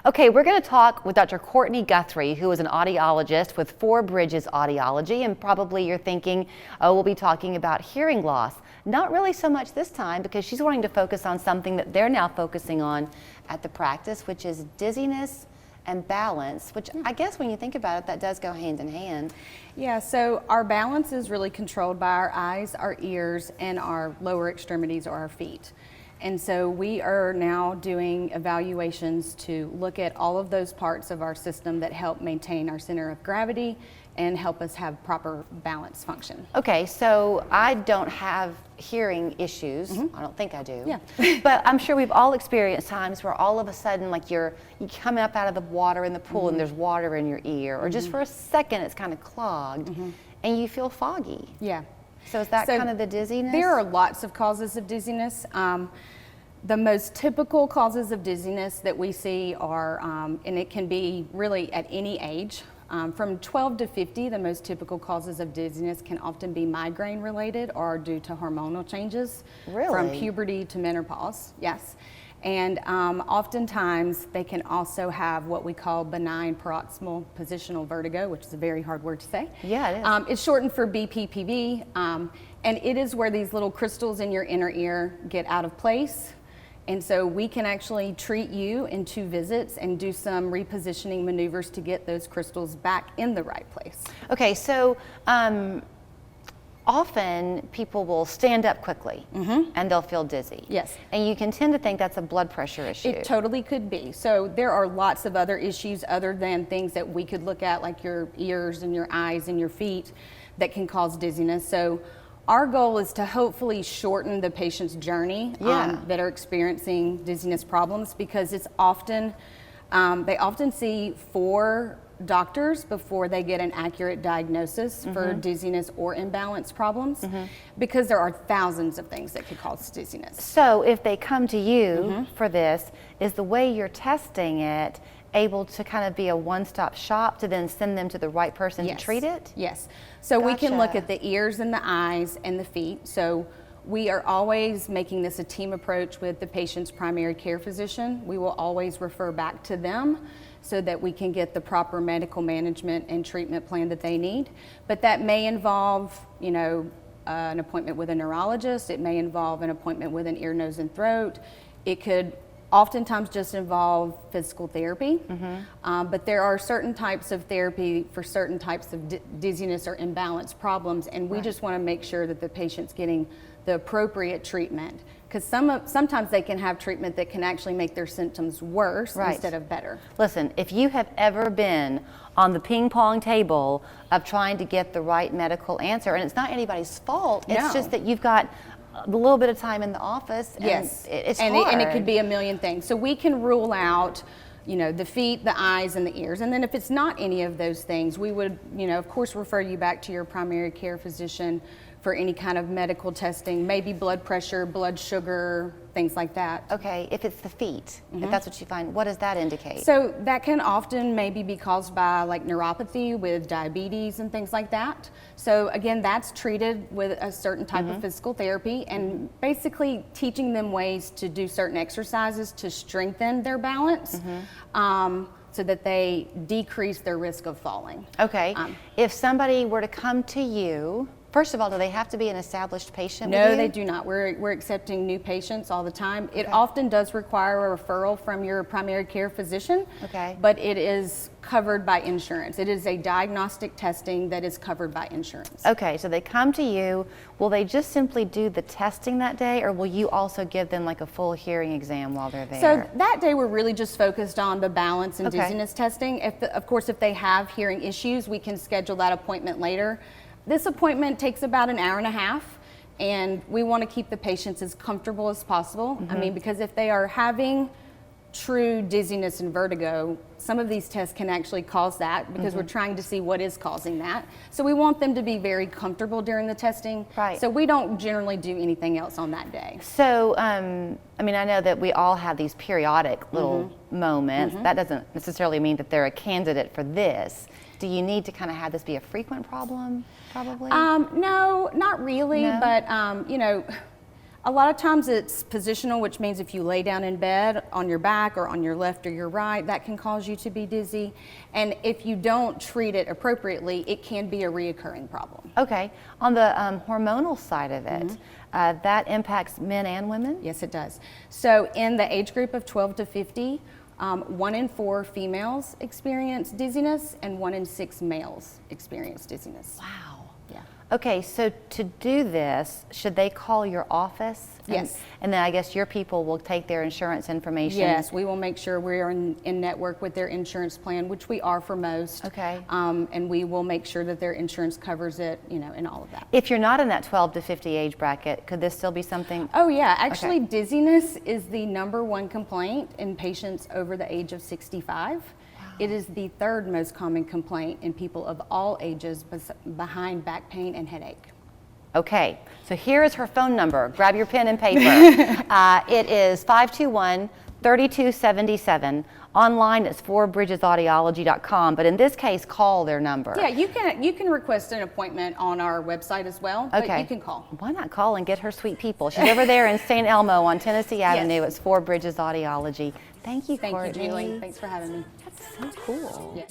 Okay, we're going to talk with Dr. Courtney Guthrie, who is an audiologist with Four Bridges Audiology, and probably you're thinking, oh, we'll be talking about hearing loss. Not really so much this time, because she's wanting to focus on something that they're now focusing on at the practice, which is dizziness and balance, which I guess when you think about it, that does go hand in hand. Yeah, so our balance is really controlled by our eyes, our ears, and our lower extremities or our feet. And so we are now doing evaluations to look at all of those parts of our system that help maintain our center of gravity and help us have proper balance function. Okay, so I don't have hearing issues. I don't think I do. Yeah. But I'm sure we've all experienced times where all of a sudden, like you come up out of the water in the pool and there's water in your ear, or just for a second it's kind of clogged and you feel foggy. Yeah. So is that kind of the dizziness? There are lots of causes of dizziness. The most typical causes of dizziness that we see are, and it can be really at any age, from 12 to 50, the most typical causes of dizziness can often be migraine related or due to hormonal changes. Really? From puberty to menopause, yes. And oftentimes they can also have what we call benign paroxysmal positional vertigo, which is a very hard word to say. Yeah, it is. It's shortened for BPPV, and it is where these little crystals in your inner ear get out of place. And so we can actually treat you in 2 visits and do some repositioning maneuvers to get those crystals back in the right place. Okay, so often people will stand up quickly and they'll feel dizzy. Yes. And you can tend to think that's a blood pressure issue. It totally could be. So there are lots of other issues other than things that we could look at, like your ears and your eyes and your feet, that can cause dizziness. So our goal is to hopefully shorten the patient's journey that are experiencing dizziness problems, because it's often, they often see 4 doctors before they get an accurate diagnosis for dizziness or imbalance problems, because there are thousands of things that could cause dizziness. So if they come to you for this, is the way you're testing it able to kind of be a one-stop shop to then send them to the right person to treat it? Yes. So we can look Gotcha. at the ears and the eyes and the feet. So we are always making this a team approach with the patient's primary care physician. We will always refer back to them so that we can get the proper medical management and treatment plan that they need. But that may involve, you know, an appointment with a neurologist. It may involve an appointment with an ear, nose, and throat. It could oftentimes just involve physical therapy, but there are certain types of therapy for certain types of dizziness or imbalance problems, and we just want to make sure that the patient's getting the appropriate treatment, because sometimes they can have treatment that can actually make their symptoms worse instead of better. Listen, if you have ever been on the ping pong table of trying to get the right medical answer, and it's not anybody's fault, it's just that you've got a little bit of time in the office, and it's hard. And it could be a million things. So we can rule out, you know, the feet, the eyes, and the ears. And then if it's not any of those things, we would, you know, of course, refer you back to your primary care physician for any kind of medical testing, maybe blood pressure, blood sugar, things like that. Okay, if it's the feet, if that's what you find, what does that indicate? So that can often maybe be caused by like neuropathy with diabetes and things like that. So again, that's treated with a certain type of physical therapy, and basically teaching them ways to do certain exercises to strengthen their balance, so that they decrease their risk of falling. Okay, if somebody were to come to you, first of all, do they have to be an established patient with No, you? they do not. We're accepting new patients all the time. It often does require a referral from your primary care physician, but it is covered by insurance. It is a diagnostic testing that is covered by insurance. Okay, so they come to you. Will they just simply do the testing that day, or will you also give them like a full hearing exam while they're there? So that day we're really just focused on the balance and dizziness testing. Of course, if they have hearing issues, we can schedule that appointment later. This appointment takes about an hour and a half, and we want to keep the patients as comfortable as possible. I mean, because if they are having true dizziness and vertigo, some of these tests can actually cause that, because we're trying to see what is causing that. So we want them to be very comfortable during the testing. Right. So we don't generally do anything else on that day. So, I mean, I know that we all have these periodic little moments. That doesn't necessarily mean that they're a candidate for this. Do you need to kind of have this be a frequent problem, probably? No, not really, but you know, A lot of times it's positional, which means if you lay down in bed on your back or on your left or your right, that can cause you to be dizzy. And if you don't treat it appropriately, it can be a reoccurring problem. Okay. On the hormonal side of it, that impacts men and women? Yes, it does. So in the age group of 12 to 50, 1 in 4 females experience dizziness and 1 in 6 males experience dizziness. Wow. Yeah. Okay, so to do this, should they call your office? Yes. And then I guess your people will take their insurance information? Yes, we will make sure we're in network with their insurance plan, which we are for most. Okay. And we will make sure that their insurance covers it, and all of that. If you're not in that 12 to 50 age bracket, could this still be something? Oh yeah, actually dizziness is the #1 complaint in patients over the age of 65. It is the 3rd most common complaint in people of all ages behind back pain and headache. Okay, so here is her phone number. Grab your pen and paper. It is 521-3277. Online, it's FourBridgesAudiology.com, but in this case, call their number. Yeah, you can request an appointment on our website as well, but Okay. you can call. Why not call and get her sweet people? She's over there in St. Elmo on Tennessee Avenue. It's Four Bridges Audiology. Thank you, Thank you, Courtney. Julie. Thanks for having me. That's so cool. Yeah.